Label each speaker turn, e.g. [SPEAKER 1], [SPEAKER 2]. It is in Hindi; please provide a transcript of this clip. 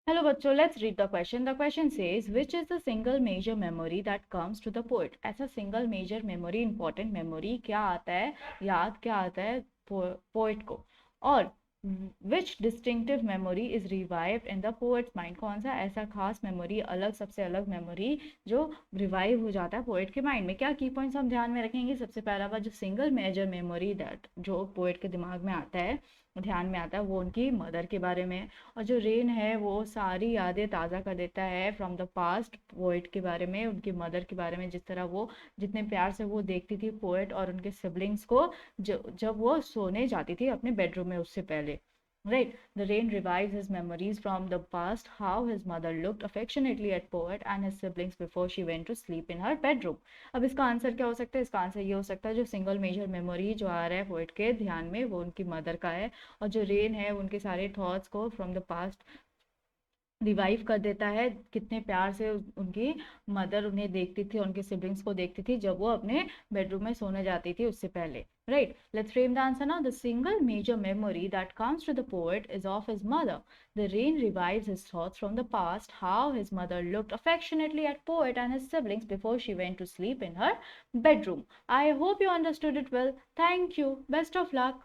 [SPEAKER 1] Hello बच्चों, let's read the question. The question says, which is the single major memory that comes to the poet? ऐसा single major memory, important memory क्या आता है, याद क्या आता है poet को? और which distinctive memory is revived in the poet's mind? कौन सा ऐसा खास memory, अलग सबसे अलग memory जो revive हो जाता है poet के mind में? क्या key points हम ध्यान में रखेंगे? सबसे पहला बात जो single major memory that जो poet के दिमाग में आता है, ध्यान में आता है, वो उनकी मदर के बारे में। और जो रेन है वो सारी यादें ताज़ा कर देता है फ्रॉम द पास्ट पोएट के बारे में, उनकी मदर के बारे में, जिस तरह वो जितने प्यार से वो देखती थी पोएट और उनके सिबलिंग्स को जब वो सोने जाती थी अपने बेडरूम में उससे पहले। Right, the rain revives his memories from the past, how his mother looked affectionately at Poet and his siblings before she went to sleep in her bedroom. अब इसका आंसर क्या हो सकता है? इसका आंसर ये हो सकता है जो सिंगल मेजर मेमोरी जो आ रहा है पोएट के ध्यान में वो उनकी मदर का है, और जो रेन है उनके सारे थॉट्स को फ्रॉम द पास्ट रिवाइव कर देता है, कितने प्यार से उनकी मदर उन्हें देखती थी, उनके सिबलिंग्स को देखती थी जब वो अपने बेडरूम में सोने जाती थी उससे पहले। Right, let's frame the answer now. The single major memory that comes to the poet is of his mother. The rain revives his thoughts from the past, how his mother looked affectionately at poet and his siblings before she went to sleep in her bedroom. I hope you understood it well. Thank you. Best of luck.